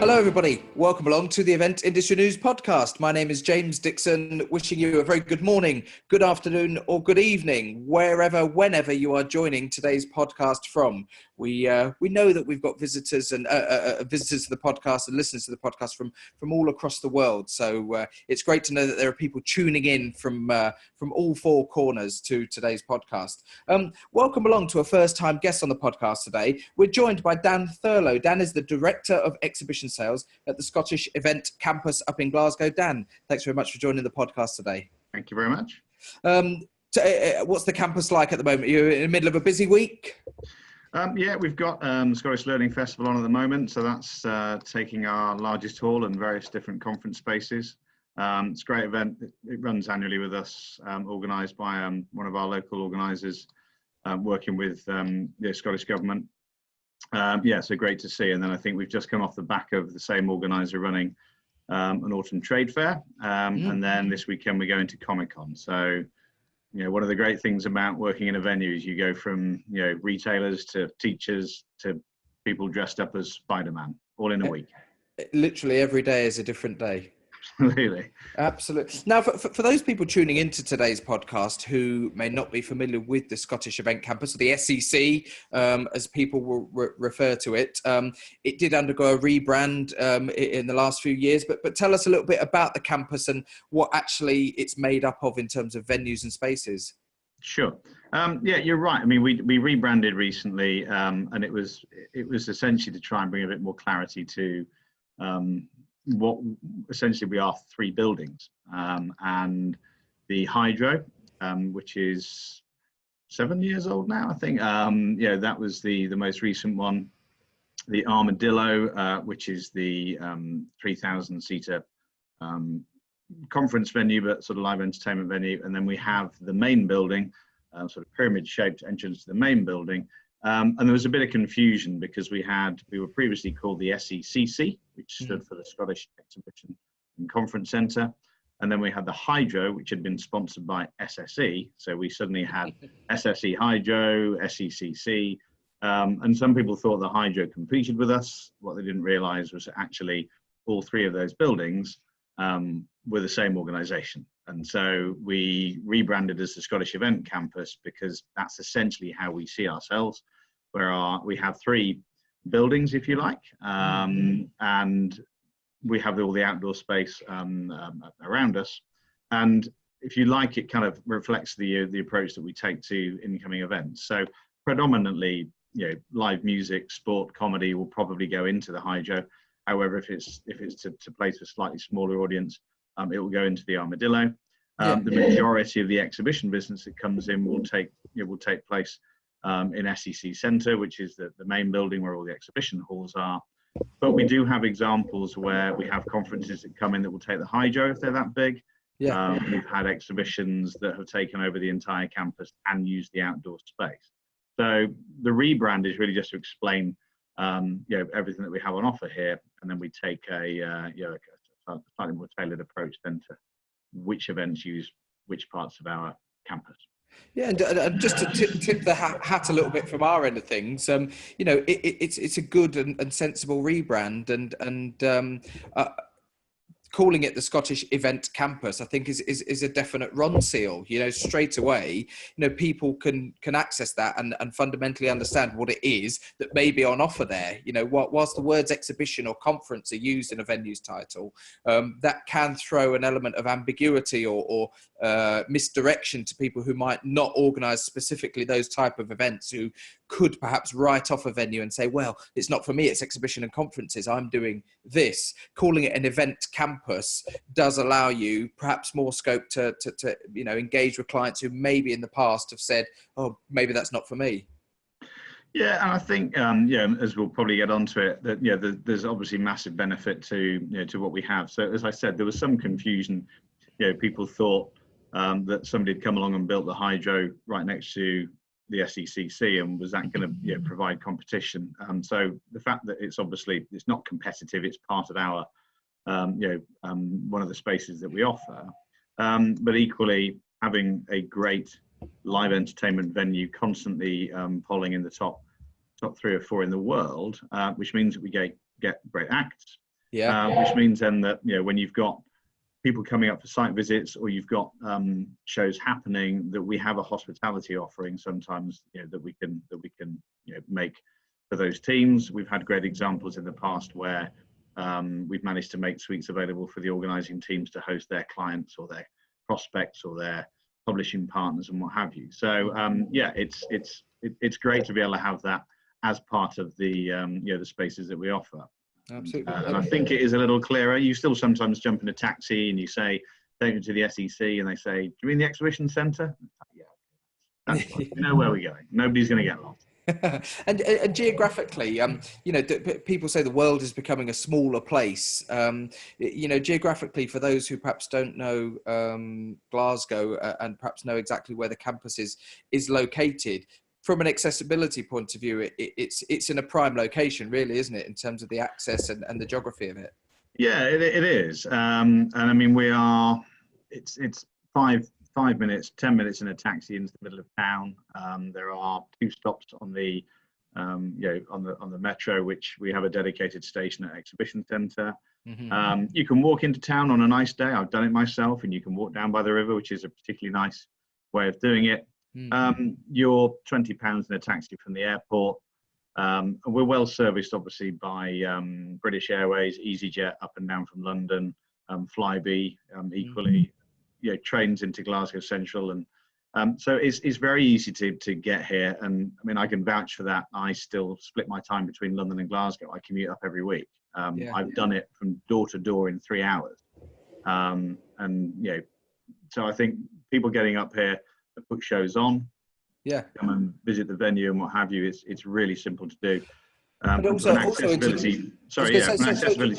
Hello, everybody. Welcome along to the Event Industry News podcast. My name is James Dickson, wishing you a very good morning, good afternoon, or good evening, whenever you are joining today's podcast from. We know that we've got visitors and visitors to the podcast and listeners to the podcast from all across the world. So it's great to know that there are people tuning in from all four corners to today's podcast. Welcome along to a first-time guest on the podcast today. We're joined by Dan Thurlow. Dan is the Director of Exhibition Sales at the Scottish Event Campus up in Glasgow. Dan, thanks very much for joining the podcast today. Thank you very much. What's the campus like at the moment? Are you in the middle of a busy week? Yeah, we've got the Scottish Learning Festival on at the moment, so that's taking our largest hall and various different conference spaces. It's a great event. It runs annually with us, organised by one of our local organisers, working with the Scottish Government. Yeah, so great to see. And then I think we've just come off the back of the same organiser running an autumn trade fair, and then this weekend we go into Comic-Con. So, you know, one of the great things about working in a venue is you go from, you know, retailers to teachers to people dressed up as Spider-Man, all in a week. Literally every day is a different day. Absolutely. Absolutely. Now, for those people tuning into today's podcast who may not be familiar with the Scottish Event Campus, or the SEC, as people will refer to it, it did undergo a rebrand in the last few years. But tell us a little bit about the campus and what actually it's made up of in terms of venues and spaces. Sure. Yeah, you're right. I mean, we rebranded recently, and it was essentially to try and bring a bit more clarity to what essentially we are three buildings, and the Hydro, which is 7 years old now, I think. Yeah, that was the most recent one. The Armadillo, which is the 3,000 seater conference venue, but sort of live entertainment venue. And then we have the main building, sort of pyramid shaped entrance to the main building. And there was a bit of confusion because we were previously called the SECC, which stood for the Scottish Exhibition and Conference Centre. And then we had the Hydro, which had been sponsored by SSE. So we suddenly had SSE Hydro, SECC. And some people thought the Hydro competed with us. What they didn't realise was that actually all three of those buildings were the same organisation. And so we rebranded as the Scottish Event Campus because that's essentially how we see ourselves, where we have three buildings, if you like, and we have all the outdoor space around us. And if you like, it kind of reflects the approach that we take to incoming events. So predominantly, you know, live music, sport, comedy will probably go into the Hydro. However, if it's to play to a slightly smaller audience, it will go into the Armadillo. The majority of the exhibition business that comes in will take place in SEC Centre, which is the main building where all the exhibition halls are. But we do have examples where we have conferences that come in that will take the Hydro if they're that big. We've had exhibitions that have taken over the entire campus and used the outdoor space. So the rebrand is really just to explain everything that we have on offer here, and then we take a slightly more tailored approach then to which events use which parts of our campus. Yeah, and just to tip the hat a little bit from our end of things, it's a good and sensible rebrand, and calling it the Scottish Event Campus, I think is a definite run seal. You know, straight away, people can access that and fundamentally understand what it is that may be on offer there. You know, whilst the words exhibition or conference are used in a venue's title, that can throw an element of ambiguity or misdirection to people who might not organise specifically those type of events, who could perhaps write off a venue and say, well, it's not for me, it's exhibition and conferences, I'm doing this. Calling it an event campus does allow you perhaps more scope to engage with clients who maybe in the past have said, oh, maybe that's not for me. Yeah, and I think, as we'll probably get onto it, that there's obviously massive benefit to what we have. So as I said, there was some confusion. People thought that somebody had come along and built the Hydro right next to the SECC, and was that going to provide competition? So the fact that it's not competitive, it's part of our one of the spaces that we offer, but equally having a great live entertainment venue constantly polling in the top 3 or 4 in the world, which means that we get great acts. which means then that, when you've got people coming up for site visits, or you've got shows happening, that we have a hospitality offering sometimes, that we can make for those teams. We've had great examples in the past where we've managed to make suites available for the organising teams to host their clients or their prospects or their publishing partners and what have you. So it's great to be able to have that as part of the the spaces that we offer. Absolutely. And I think it is a little clearer. You still sometimes jump in a taxi and you say, take me to the SEC, and they say, do you mean the exhibition centre? Yeah, that's fine. We know where we're going. Nobody's going to get lost. And geographically, people say the world is becoming a smaller place. Geographically, for those who perhaps don't know Glasgow and perhaps know exactly where the campus is located, from an accessibility point of view, it's in a prime location, really, isn't it, in terms of the access and the geography of it? Yeah, it is. And I mean, it's 5 minutes, 10 minutes in a taxi into the middle of town. There are 2 stops on the on the metro, which we have a dedicated station at Exhibition Centre. Mm-hmm. You can walk into town on a nice day. I've done it myself, and you can walk down by the river, which is a particularly nice way of doing it. Mm-hmm. You're £20 in a taxi from the airport. And we're well serviced, obviously, by British Airways, EasyJet up and down from London, Flybe equally. Mm-hmm. Trains into Glasgow Central, and so it's very easy to get here. And I mean, I can vouch for that. I still split my time between London and Glasgow. I commute up every week. I've done it from door to door in 3 hours. So I think people getting up here that put shows on, come and visit the venue and what have you. It's really simple to do. But also, from an accessibility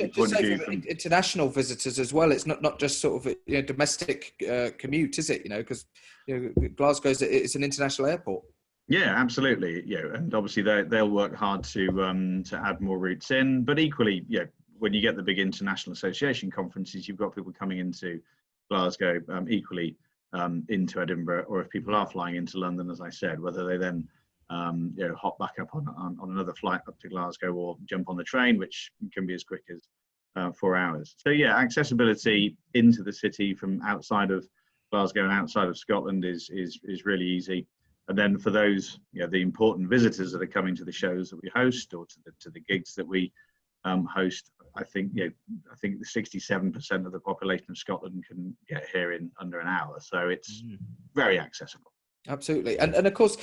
point of view, from international visitors as well. It's not just sort of domestic commute, is it? Because Glasgow is an international airport. Yeah, absolutely. And obviously they'll work hard to add more routes in. But equally, when you get the big international association conferences, you've got people coming into Glasgow, equally into Edinburgh, or if people are flying into London, as I said, whether they then hop back up on another flight up to Glasgow, or jump on the train, which can be as quick as 4 hours. So accessibility into the city from outside of Glasgow and outside of Scotland is really easy. And then for those the important visitors that are coming to the shows that we host, or to the gigs that we host, I think the 67% of the population of Scotland can get here in under an hour. So it's very accessible. Absolutely, and of course,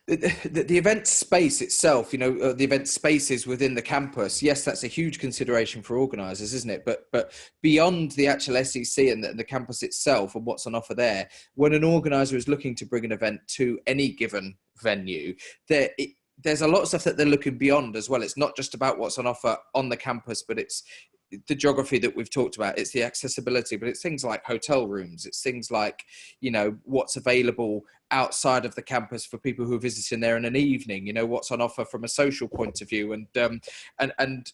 the event space itself, the event spaces within the campus, yes, that's a huge consideration for organisers, isn't it? But beyond the actual SEC and the campus itself and what's on offer there, when an organiser is looking to bring an event to any given venue, there's a lot of stuff that they're looking beyond as well. It's not just about what's on offer on the campus, but it's the geography that we've talked about. It's the accessibility, but it's things like hotel rooms. It's things like, what's available outside of the campus for people who are visiting there in an evening, what's on offer from a social point of view. And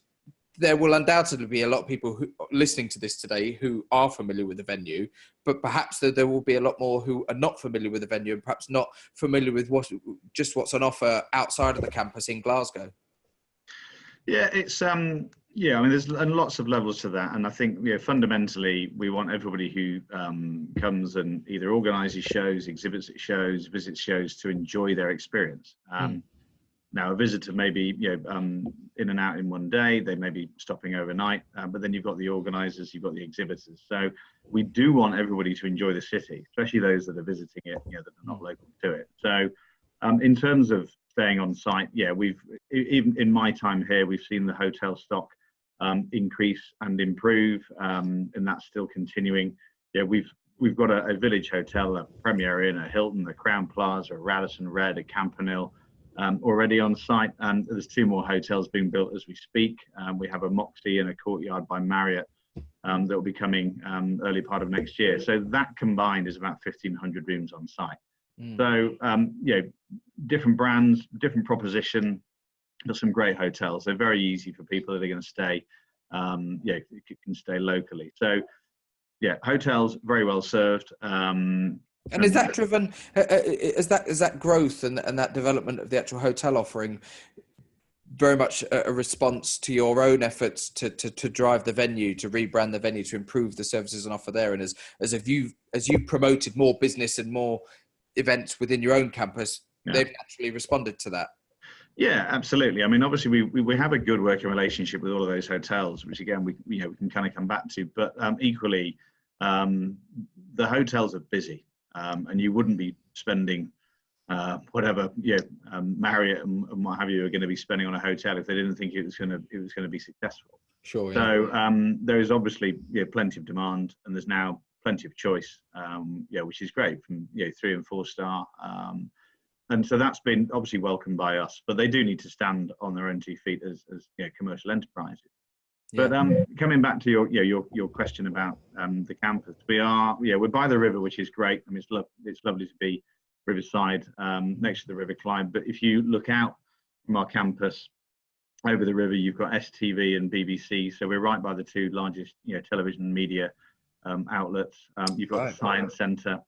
there will undoubtedly be a lot of people who listening to this today who are familiar with the venue, but perhaps there will be a lot more who are not familiar with the venue and perhaps not familiar with what's on offer outside of the campus in Glasgow. Yeah, it's I mean, there's lots of levels to that, and I think fundamentally we want everybody who comes and either organises shows, exhibits at shows, visits shows, to enjoy their experience. Now, a visitor may be in and out in one day. They may be stopping overnight, but then you've got the organisers, you've got the exhibitors. So we do want everybody to enjoy the city, especially those that are visiting it, that are not local to it. So in terms of staying on site, we've, even in my time here, we've seen the hotel stock increase and improve, and that's still continuing. We've got a village hotel, a Premier Inn, a Hilton, a Crown Plaza, a Radisson Red, a Campanile already on site, and there's 2 more hotels being built as we speak. We have a Moxie and a Courtyard by Marriott that will be coming early part of next year. So that combined is about 1,500 rooms on site. So different brands, different proposition. There's some great hotels. They're very easy for people that are going to stay. You can stay locally. So hotels very well served. And is that driven? Is that growth and that development of the actual hotel offering very much a response to your own efforts to drive the venue, to rebrand the venue, to improve the services on offer there. And as you promoted more business and more events within your own campus, they've naturally responded to that. Yeah, absolutely. I mean, obviously, we have a good working relationship with all of those hotels, which again we can kind of come back to. But equally, the hotels are busy, and you wouldn't be spending whatever Marriott and what have you are going to be spending on a hotel if they didn't think it was going to be successful. Sure. Yeah. So there is obviously plenty of demand, and there's now plenty of choice, which is great from 3 and 4 star. And so that's been obviously welcomed by us, but they do need to stand on their own 2 feet as commercial enterprises. Yeah. But coming back to your question about the campus, we're by the river, which is great. I mean, it's lovely to be riverside, next to the River Clyde. But if you look out from our campus over the river, you've got STV and BBC. So we're right by the 2 largest television and media outlets. You've got the Science Centre.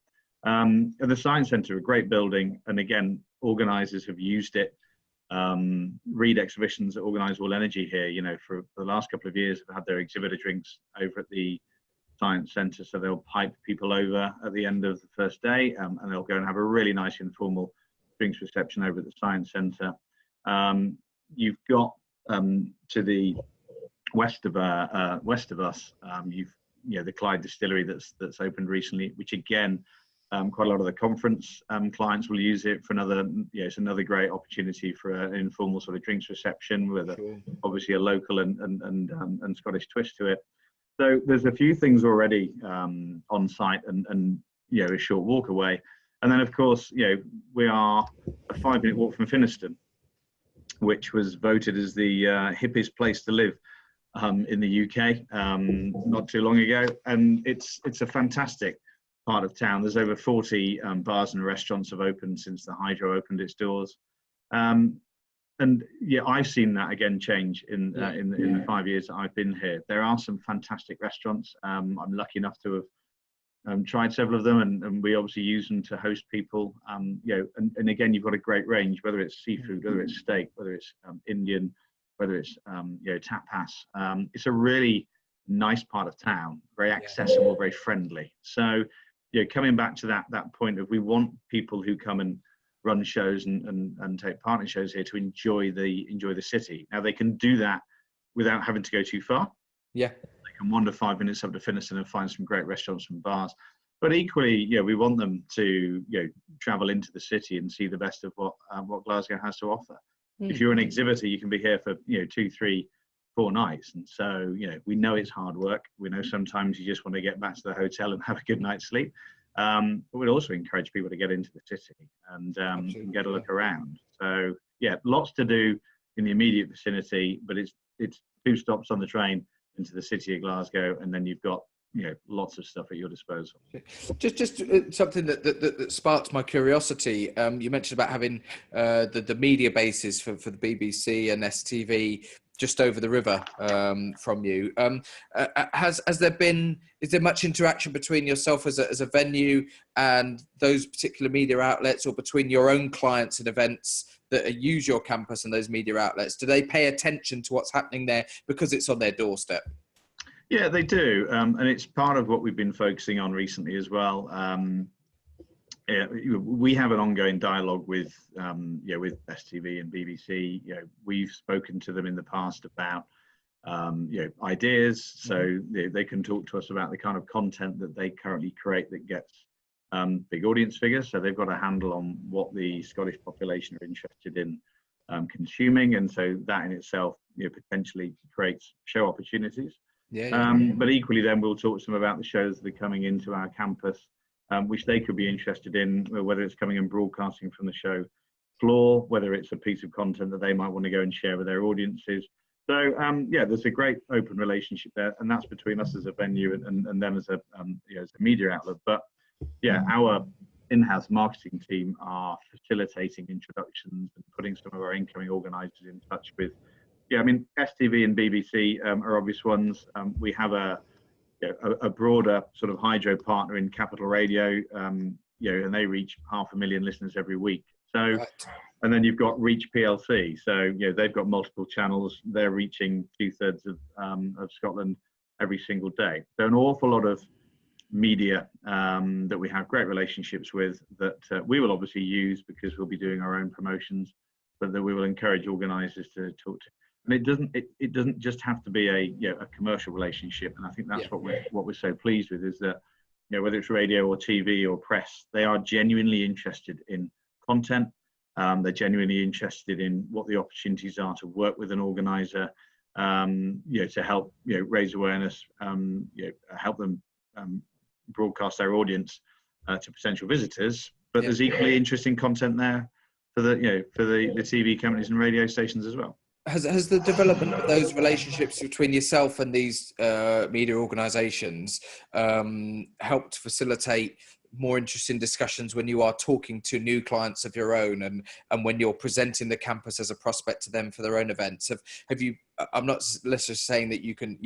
The Science Centre, a great building, and again, organisers have used it. Reed Exhibitions that organise All Energy here, for the last couple of years, have had their exhibitor drinks over at the Science Centre. So they'll pipe people over at the end of the first day, and they'll go and have a really nice informal drinks reception over at the Science Centre. You've got to the west of us, you've the Clyde Distillery that's opened recently, which again, quite a lot of the conference clients will use it for it's another great opportunity for an informal sort of drinks reception with obviously a local and Scottish twist to it. So there's a few things already on site and a short walk away. And then of course, we are a 5-minute walk from Finnieston, which was voted as the hippiest place to live in the UK not too long ago. And it's a fantastic part of town. There's over 40 bars and restaurants have opened since the Hydro opened its doors, and I've seen that again change in the 5 years that I've been here. There are some fantastic restaurants. I'm lucky enough to have tried several of them, and we obviously use them to host people. And again, you've got a great range, whether it's seafood, whether it's steak, whether it's Indian, whether it's tapas. It's a really nice part of town, very accessible, very friendly. So coming back to that point of we want people who come and run shows and take part in shows here to enjoy the city. Now they can do that without having to go too far. Yeah, they can wander 5 minutes up to Finnieston and find some great restaurants and bars. But equally, we want them to travel into the city and see the best of what Glasgow has to offer. If you're an exhibitor, you can be here for 2, 3, 4 nights, and so we know it's hard work. We know sometimes you just want to get back to the hotel and have a good night's sleep, but we'd also encourage people to get into the city and get a look around. So lots to do in the immediate vicinity, but it's 2 stops on the train into the city of Glasgow, and then you've got lots of stuff at your disposal. Just something that sparked my curiosity. You mentioned about having the media bases for the BBC and STV just over the river from you. Is there much interaction between yourself as a venue and those particular media outlets, or between your own clients and events that use your campus and those media outlets? Do they pay attention to what's happening there because it's on their doorstep? Yeah, they do, and it's part of what we've been focusing on recently as well. We have an ongoing dialogue with STV and BBC. We've spoken to them in the past about ideas, so they can talk to us about the kind of content that they currently create that gets big audience figures. So they've got a handle on what the Scottish population are interested in consuming, and so that in itself potentially creates show opportunities. But equally, then we'll talk to them about the shows that are coming into our campus, which they could be interested in, whether it's coming and broadcasting from the show floor, whether it's a piece of content that they might want to go and share with their audiences. So there's a great open relationship there, and that's between us as a venue and them as a media outlet. But our in-house marketing team are facilitating introductions and putting some of our incoming organisers in touch with. STV and BBC are obvious ones. We have a broader sort of Hydro partner in Capital Radio, and they reach 500,000 listeners every week. So And then you've got Reach PLC. So, they've got multiple channels. They're reaching 2/3 of Scotland every single day. So an awful lot of media that we have great relationships with that we will obviously use because we'll be doing our own promotions, but that we will encourage organisers to talk to. And it doesn't just have to be a commercial relationship. And I think that's what we're so pleased with, is that whether it's radio or TV or press, they are genuinely interested in content. They're genuinely interested in what the opportunities are to work with an organizer, to help raise awareness, help them broadcast their audience to potential visitors. But there's equally interesting content there for the TV companies and radio stations as well. Has the development of those relationships between yourself and these media organisations helped facilitate more interesting discussions when you are talking to new clients of your own, and when you're presenting the campus as a prospect to them for their own events? Have you? I'm not necessarily saying that you can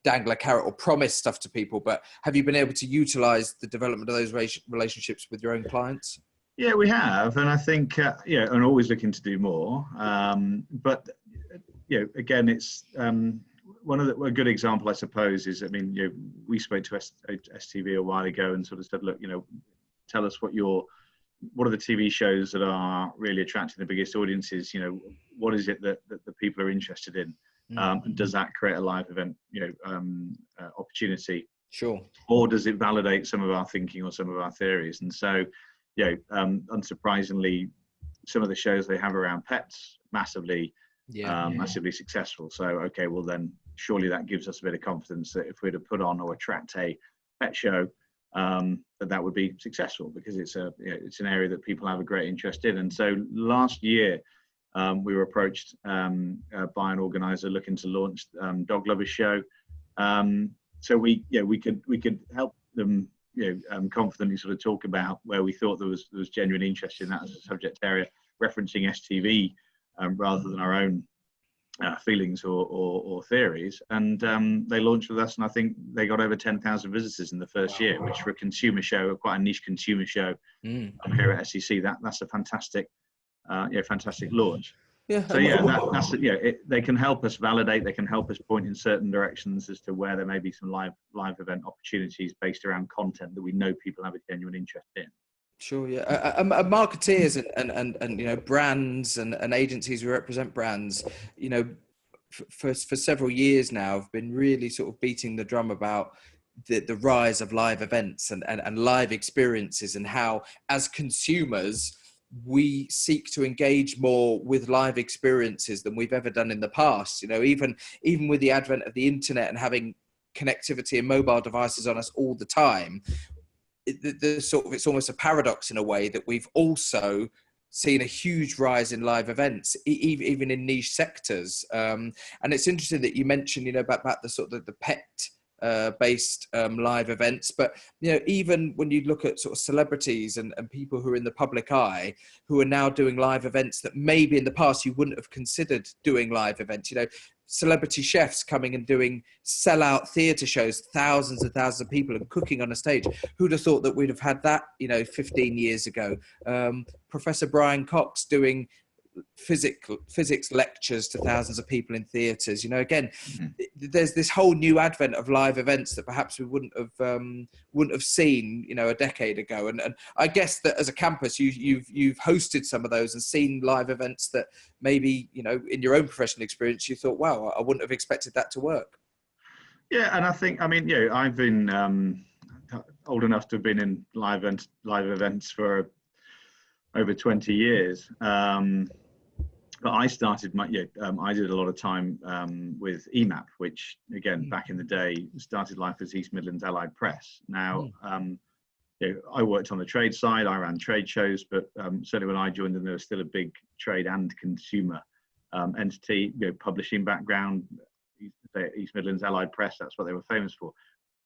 dangle a carrot or promise stuff to people, but have you been able to utilise the development of those relationships with your own clients? Yeah, we have, and I think and always looking to do more. But again, it's a good example, I suppose, is we spoke to STV a while ago and sort of said, look, tell us what are the TV shows that are really attracting the biggest audiences? What is it that the people are interested in? And does that create a live event opportunity? Sure. Or does it validate some of our thinking or some of our theories? And so, unsurprisingly, some of the shows they have around pets massively successful. So, okay, well then surely that gives us a bit of confidence that if we're to put on or attract a pet show, that would be successful, because it's an area that people have a great interest in. And so last year, we were approached by an organizer looking to launch Dog Lovers Show. So we could help them confidently sort of talk about where we thought there was genuine interest in that as a subject area, referencing STV rather than our own feelings or theories. And they launched with us, and I think they got over 10,000 visitors in the first year, which for a consumer show, quite a niche consumer show here at SEC, that's a fantastic launch. Yeah. So they can help us validate. They can help us point in certain directions as to where there may be some live event opportunities based around content that we know people have a genuine interest in. Sure, yeah. Marketeers and brands and agencies who represent brands, for several years now have been really sort of beating the drum about the rise of live events and live experiences, and how as consumers we seek to engage more with live experiences than we've ever done in the past. Even with the advent of the internet and having connectivity and mobile devices on us all the time, it's almost a paradox in a way that we've also seen a huge rise in live events, even in niche sectors. And it's interesting that you mentioned, about the sort of the pet based live events, but even when you look at sort of celebrities and people who are in the public eye who are now doing live events that maybe in the past you wouldn't have considered doing live events, celebrity chefs coming and doing sellout theatre shows, thousands and thousands of people, and cooking on a stage. Who'd have thought that we'd have had that 15 years ago? Professor Brian Cox doing physics lectures to thousands of people in theatres. Again, there's this whole new advent of live events that perhaps we wouldn't have seen a decade ago. And I guess that as a campus you've hosted some of those and seen live events that maybe in your own professional experience you thought, wow, I wouldn't have expected that to work. Yeah, and I think I've been old enough to have been in live events for over 20 years. But I started I did a lot of time with EMAP, which again, back in the day, started life as East Midlands Allied Press. Now, I worked on the trade side, I ran trade shows, but certainly when I joined them, there was still a big trade and consumer entity, publishing background, East Midlands Allied Press, that's what they were famous for.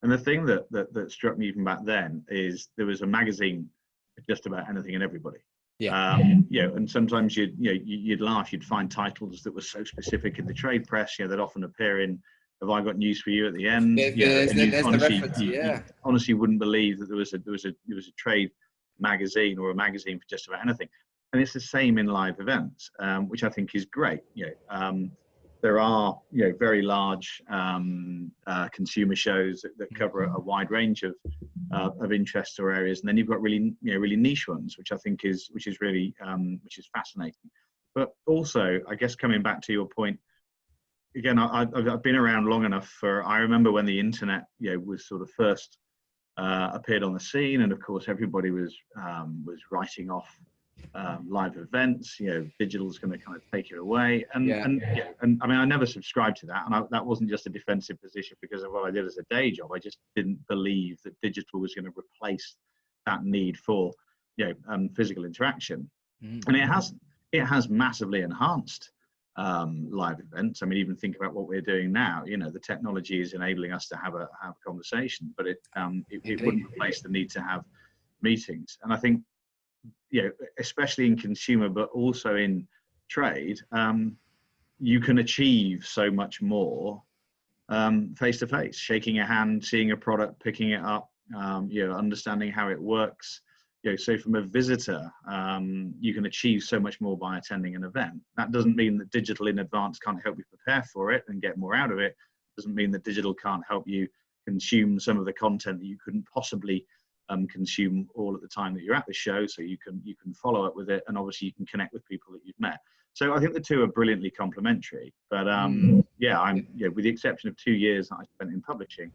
And the thing that struck me even back then is there was a magazine for just about anything and everybody. And sometimes you'd laugh. You'd find titles that were so specific in the trade press, that often appear in "Have I Got News for You" at the end. You honestly wouldn't believe that there was a trade magazine or a magazine for just about anything. And it's the same in live events, which I think is great. There are very large consumer shows that cover a wide range of interests or areas, and then you've got really niche ones, which I think is really fascinating. But also, I guess coming back to your point, again, I've been around long enough I remember when the internet was sort of first appeared on the scene, and of course everybody was writing off live events. Digital is going to kind of take it away, and I mean, I never subscribed to that, and that wasn't just a defensive position because of what I did as a day job. I just didn't believe that digital was going to replace that need for physical interaction, and it has massively enhanced live events. I mean, even think about what we're doing now. The technology is enabling us to have a conversation, but it wouldn't replace the need to have meetings. And I think, especially in consumer, but also in trade, you can achieve so much more face to face, shaking a hand, seeing a product, picking it up, understanding how it works. So from a visitor, you can achieve so much more by attending an event. That doesn't mean that digital in advance can't help you prepare for it and get more out of it. Doesn't mean that digital can't help you consume some of the content that you couldn't possibly consume all at the time that you're at the show. So you can follow up with it, and obviously you can connect with people that you've met. So I think the two are brilliantly complementary. But with the exception of 2 years that I spent in publishing,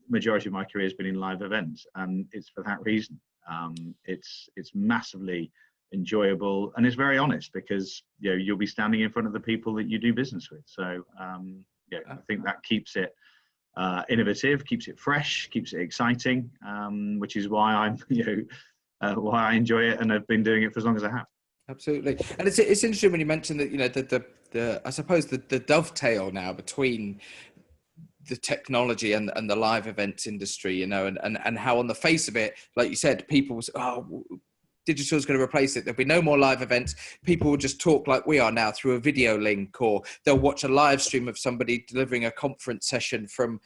majority of my career has been in live events, and it's for that reason. It's massively enjoyable, and it's very honest, because you'll be standing in front of the people that you do business with. So I think that keeps it innovative, keeps it fresh, keeps it exciting, which is why why I enjoy it, and have been doing it for as long as I have. Absolutely. And it's interesting when you mentioned that the I suppose the dovetail now between the technology and the live events industry, and how on the face of it, like you said, people was, digital is going to replace it. There'll be no more live events. People will just talk like we are now through a video link, or they'll watch a live stream of somebody delivering a conference session from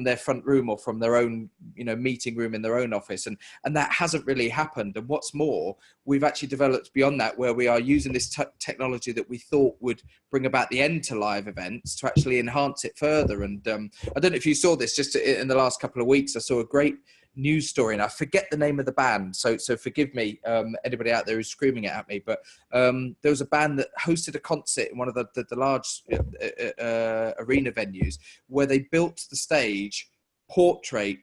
their front room, or from their own, meeting room in their own office. And that hasn't really happened. And what's more, we've actually developed beyond that, where we are using this technology that we thought would bring about the end to live events to actually enhance it further. And I don't know if you saw this, just in the last couple of weeks, I saw a great news story, and I forget the name of the band, so forgive me, anybody out there who's screaming it at me, but there was a band that hosted a concert in one of the large arena venues, where they built the stage portrait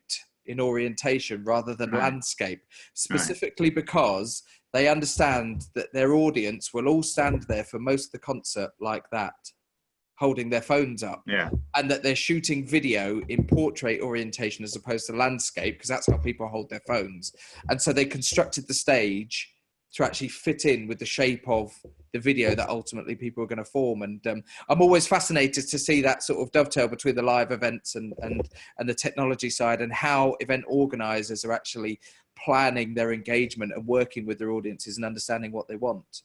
in orientation rather than landscape, specifically because they understand that their audience will all stand there for most of the concert like that, holding their phones up, and that they're shooting video in portrait orientation as opposed to landscape, because that's how people hold their phones. And so they constructed the stage to actually fit in with the shape of the video that ultimately people are going to form. And I'm always fascinated to see that sort of dovetail between the live events and the technology side, and how event organizers are actually planning their engagement and working with their audiences and understanding what they want.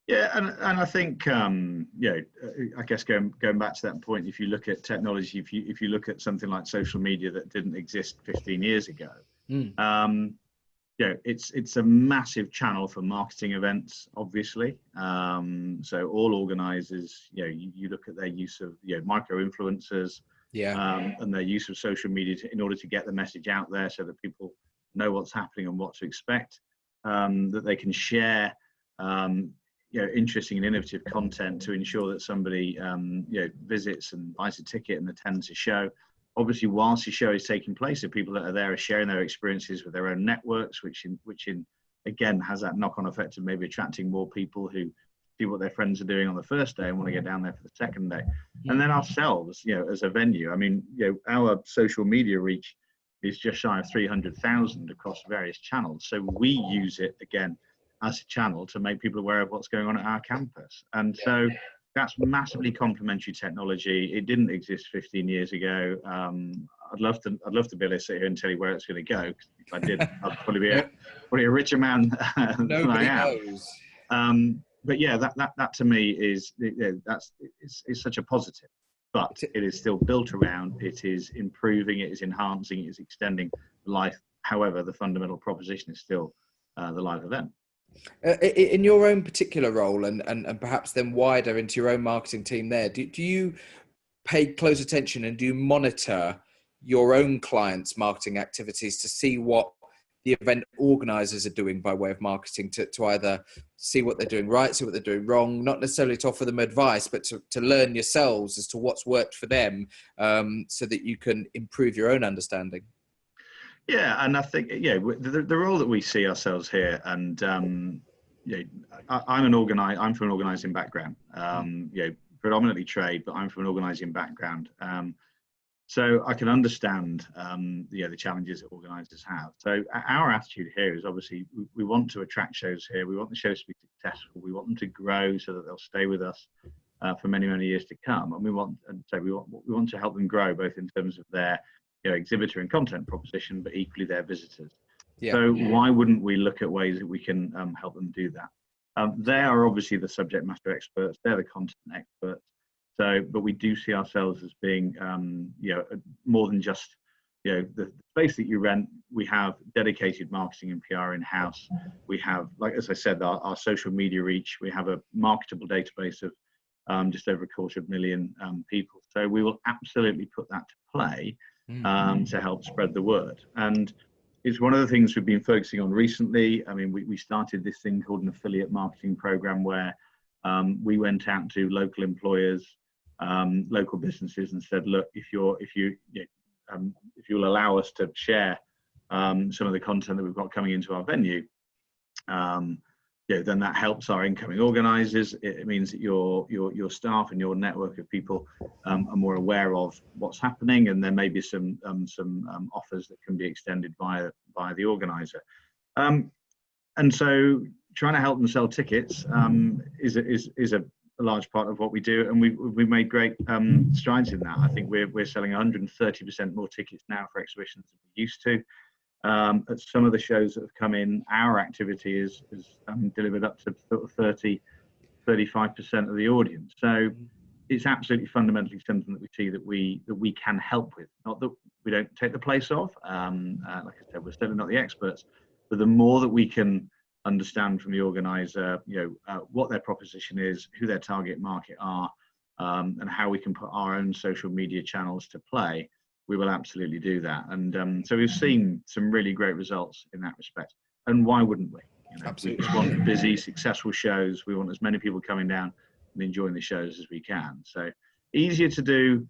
Yeah, and I think I guess going back to that point, if you look at technology, if you look at something like social media that didn't exist 15 years ago, it's a massive channel for marketing events, obviously. So all organisers, you look at their use of micro influencers, and their use of social media in order to get the message out there, so that people know what's happening and what to expect, that they can share interesting and innovative content to ensure that somebody visits and buys a ticket and attends a show. Obviously, whilst the show is taking place, the people that are there are sharing their experiences with their own networks, which again has that knock-on effect of maybe attracting more people who see what their friends are doing on the first day and want to get down there for the second day. And then ourselves, as a venue, I mean, our social media reach is just shy of 300,000 across various channels. So we use it again as a channel to make people aware of what's going on at our campus. And so that's massively complementary technology. It didn't exist 15 years ago. I'd love to be able to sit here and tell you where it's going to go. If I did, I'd probably be a richer man than I am. But yeah, that to me is it's such a positive. But it is still built around. It is improving. It is enhancing. It is extending life. However, the fundamental proposition is still the live event. In your own particular role, and perhaps then wider into your own marketing team there, do you pay close attention and do you monitor your own clients' marketing activities to see what the event organisers are doing by way of marketing, to either see what they're doing right, see what they're doing wrong, not necessarily to offer them advice, but to learn yourselves as to what's worked for them, so that you can improve your own understanding? Yeah, and I think the role that we see ourselves here, and I'm from an organising background, predominantly trade, but I'm from an organising background. So I can understand the challenges that organisers have. So our attitude here is obviously we want to attract shows here. We want the shows to be successful. We want them to grow so that they'll stay with us for many, many years to come. And we want to help them grow both in terms of their exhibitor and content proposition, but equally their visitors. Yeah. So why wouldn't we look at ways that we can help them do that? They are obviously the subject matter experts. They're the content experts. So, but we do see ourselves as being, more than just, the space that you rent. We have dedicated marketing and PR in-house. We have, like, as I said, our social media reach. We have a marketable database of just over 250,000 people. So we will absolutely put that to play to help spread the word. And it's one of the things we've been focusing on recently. I mean, we started this thing called an affiliate marketing program where we went out to local employers, local businesses, and said, look, if you'll allow us to share some of the content that we've got coming into our venue, then that helps our incoming organisers. It means that your staff and your network of people are more aware of what's happening, and there may be some offers that can be extended by the organiser. And so trying to help them sell tickets is a large part of what we do, and we've made great strides in that. I think we're selling 130% more tickets now for exhibitions than we used to. At some of the shows that have come in, our activity is delivered up to sort of 35% of the audience. So it's absolutely fundamentally something that we see that we can help with. Not that we don't take the place of. Like I said, we're certainly not the experts, but the more that we can understand from the organizer, what their proposition is, who their target market are, and how we can put our own social media channels to play, we will absolutely do that. And so we've seen some really great results in that respect. And why wouldn't we? Absolutely. We just want busy, successful shows. We want as many people coming down and enjoying the shows as we can. So easier to do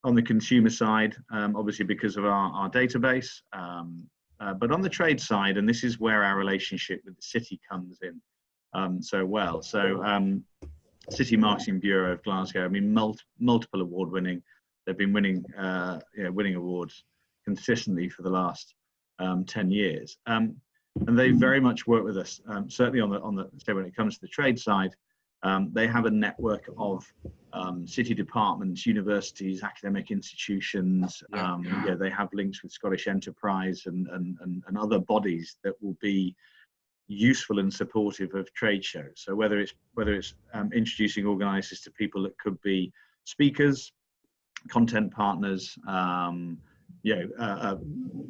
on the consumer side, obviously because of our database. But on the trade side, and this is where our relationship with the city comes in so well. So City Marketing Bureau of Glasgow, I mean, multiple award winning. They've been winning awards consistently for the last 10 years. And they very much work with us, certainly so when it comes to the trade side. They have a network of city departments, universities, academic institutions. They have links with Scottish Enterprise and other bodies that will be useful and supportive of trade shows. So whether it's introducing organisers to people that could be speakers, content partners,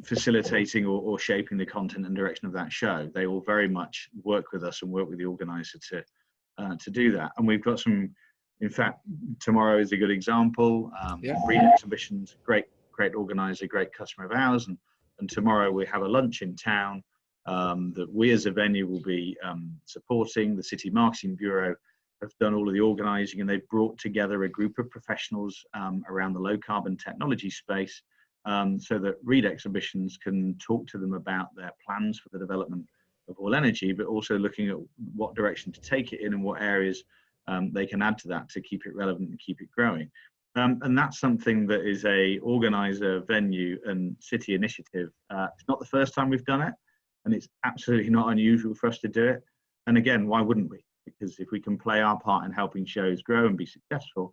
facilitating or shaping the content and direction of that show, they will very much work with us and work with the organizer to do that. And we've got some, in fact, tomorrow is a good example. Reed Exhibitions, great organizer, great customer of ours, and tomorrow we have a lunch in town that we as a venue will be supporting. The City Marketing Bureau have done all of the organising, and they've brought together a group of professionals around the low carbon technology space, so that Reed Exhibitions can talk to them about their plans for the development of all energy, but also looking at what direction to take it in and what areas they can add to that to keep it relevant and keep it growing. And that's something that is a organizer, venue and city initiative. It's not the first time we've done it, and it's absolutely not unusual for us to do it. And again, why wouldn't we? Because if we can play our part in helping shows grow and be successful,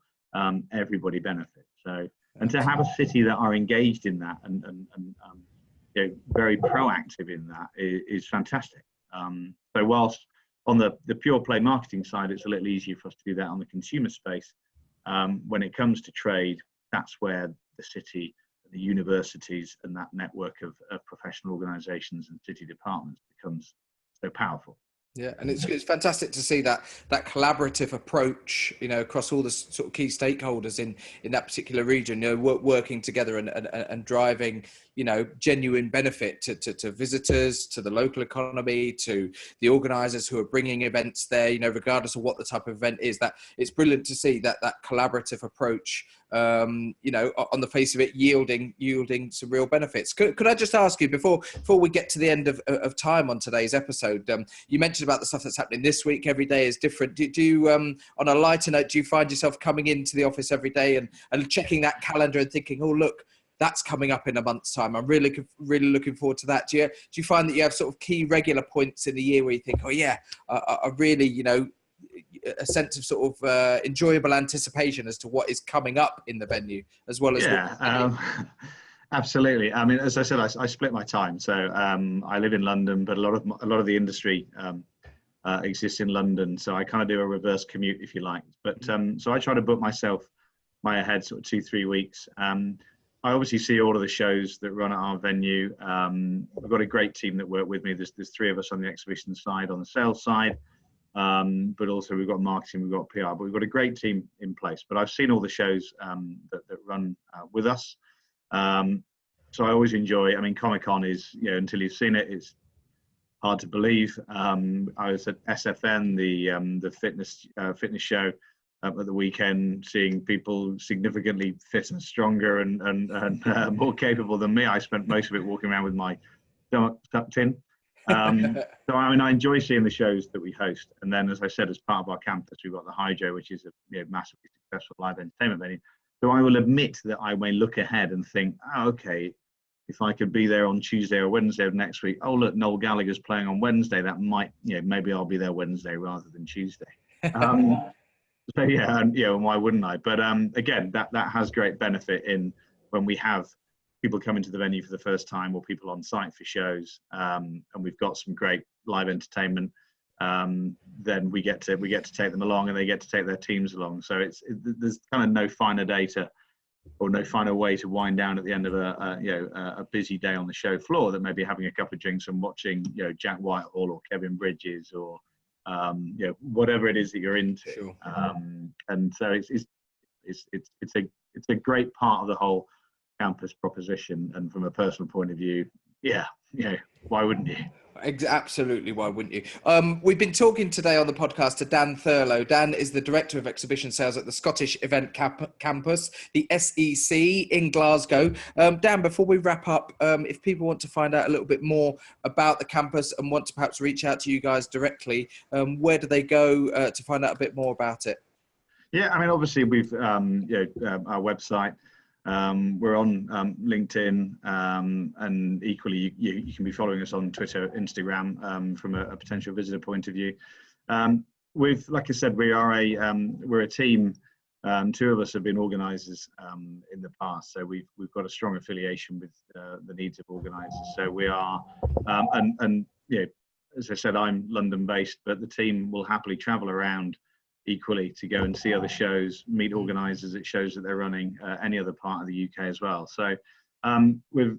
everybody benefits. So, and to have a city that are engaged in that and very proactive in that is fantastic. So whilst on the pure play marketing side, it's a little easier for us to do that on the consumer space. When it comes to trade, that's where the city, the universities and that network of professional organisations and city departments becomes so powerful. Yeah, and it's fantastic to see that collaborative approach, across all the sort of key stakeholders in that particular region, working together and driving, genuine benefit to visitors, to the local economy, to the organisers who are bringing events there, regardless of what the type of event is. That it's brilliant to see that collaborative approach, on the face of it, yielding some real benefits. Could I just ask you before we get to the end of time on today's episode? You mentioned about the stuff that's happening this week. Every day is different. Do you, on a lighter note, do you find yourself coming into the office every day and checking that calendar and thinking, oh, look, that's coming up in a month's time, I'm really looking forward to that? Do you find that you have sort of key regular points in the year where you think, oh yeah, I really, a sense of sort of enjoyable anticipation as to what is coming up in the venue, as well as absolutely. I mean, as I said, I split my time. So I live in London, but a lot of the industry exists in London. So I kind of do a reverse commute, if you like. But so I try to book myself ahead sort of 2-3 weeks. I obviously see all of the shows that run at our venue. We've got a great team that work with me. There's 3 of us on the exhibition side, on the sales side. But also we've got marketing, we've got PR, but we've got a great team in place. But I've seen all the shows that run with us. So I always enjoy, I mean, Comic-Con is, until you've seen it, it's hard to believe. I was at SFN, the fitness show at the weekend, seeing people significantly fitter, stronger and more capable than me. I spent most of it walking around with my stomach tucked in. So I mean, I enjoy seeing the shows that we host. And then, as I said, as part of our campus, we've got the Hydro, which is a massively successful live entertainment venue. So I will admit that I may look ahead and think, oh, okay, if I could be there on Tuesday or Wednesday of next week, oh, look, Noel Gallagher's playing on Wednesday. That might, maybe I'll be there Wednesday rather than Tuesday. So yeah, and why wouldn't I? But again, that has great benefit in when we have people coming to the venue for the first time or people on site for shows, and we've got some great live entertainment. Then we get to take them along, and they get to take their teams along. So there's kind of no finer data or no finer way to wind down at the end of a busy day on the show floor than maybe having a couple of drinks and watching Jack Whitehall or Kevin Bridges or whatever it is that you're into. Sure. And so it's a great part of the whole campus proposition. And from a personal point of view, why wouldn't you? Absolutely, why wouldn't you? We've been talking today on the podcast to Dan Thurlow. Dan is the Director of Exhibition Sales at the Scottish Event Campus, the SEC in Glasgow. Dan, before we wrap up, if people want to find out a little bit more about the campus and want to perhaps reach out to you guys directly, where do they go to find out a bit more about it? Yeah, I mean, obviously we've our website. We're on LinkedIn, and equally you can be following us on Twitter, Instagram, from a potential visitor point of view. Like I said, we're a team. 2 of us have been organisers in the past, so we've got a strong affiliation with the needs of organisers. So we are, as I said, I'm London based, but the team will happily travel around equally to go and see other shows, meet organisers at shows that they're running, any other part of the UK as well. So we're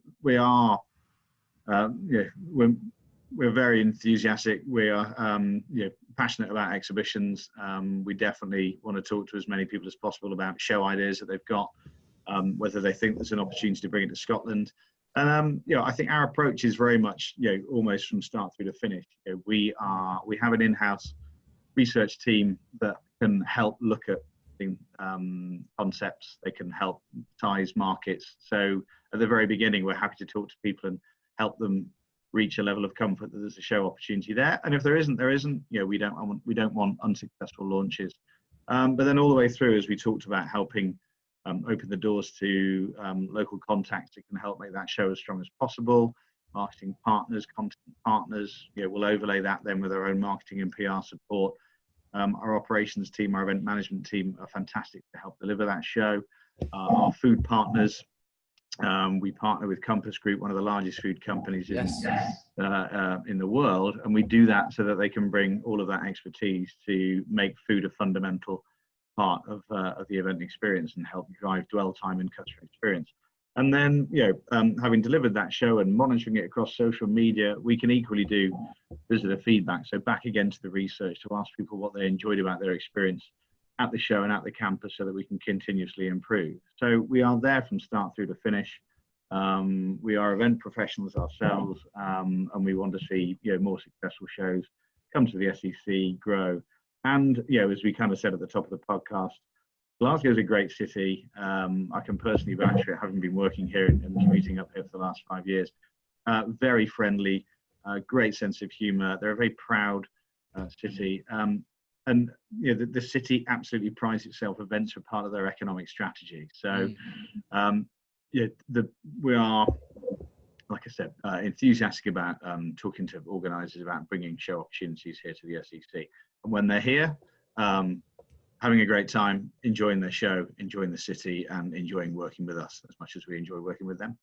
very enthusiastic. We are passionate about exhibitions. We definitely want to talk to as many people as possible about show ideas that they've got, whether they think there's an opportunity to bring it to Scotland. And I think our approach is very much almost from start through to finish. We have an in-house research team that can help look at concepts. They can help size markets. So at the very beginning, we're happy to talk to people and help them reach a level of comfort that there's a show opportunity there. And if there isn't, there isn't. We don't want unsuccessful launches. But then all the way through, as we talked about, helping open the doors to local contacts that can help make that show as strong as possible. Marketing partners, content partners, we'll overlay that then with our own marketing and PR support. Our operations team, our event management team are fantastic to help deliver that show. Our food partners, we partner with Compass Group, one of the largest food companies in the world, and we do that so that they can bring all of that expertise to make food a fundamental part of the event experience and help drive dwell time and customer experience. And then, having delivered that show and monitoring it across social media, we can equally do visitor feedback. So back again to the research to ask people what they enjoyed about their experience at the show and at the campus so that we can continuously improve. So we are there from start through to finish. We are event professionals ourselves, and we want to see more successful shows come to the SEC, grow. And as we kind of said at the top of the podcast, Glasgow is a great city. I can personally vouch for it, having been working here and commuting up here for the last 5 years. Very friendly, great sense of humour. They're a very proud city. And the city absolutely prides itself. Events are part of their economic strategy. So we are, like I said, enthusiastic about talking to organisers about bringing show opportunities here to the SEC. And when they're here, having a great time, enjoying their show, enjoying the city, and enjoying working with us as much as we enjoy working with them.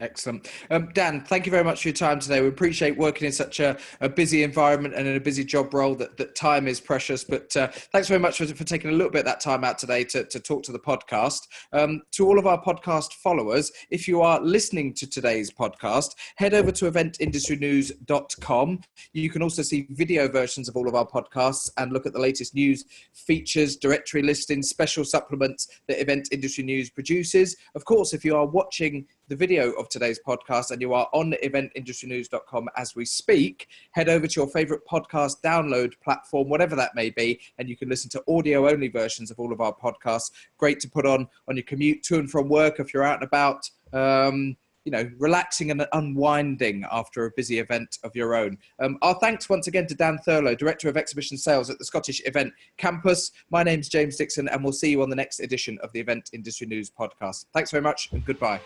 Excellent. Dan, thank you very much for your time today. We appreciate working in such a busy environment and in a busy job role that time is precious. But thanks very much for taking a little bit of that time out today to talk to the podcast. To all of our podcast followers, if you are listening to today's podcast, head over to eventindustrynews.com. You can also see video versions of all of our podcasts and look at the latest news, features, directory listings, special supplements that Event Industry News produces. Of course, if you are watching the video of today's podcast and you are on eventindustrynews.com as we speak, head over to your favorite podcast download platform, whatever that may be, and you can listen to audio only versions of all of our podcasts. Great to put on your commute to and from work if you're out and about, relaxing and unwinding after a busy event of your own. Our thanks once again to Dan Thurlow, Director of Exhibition Sales at the Scottish Event Campus. My name's James Dickson, and we'll see you on the next edition of the Event Industry News podcast. Thanks very much and goodbye.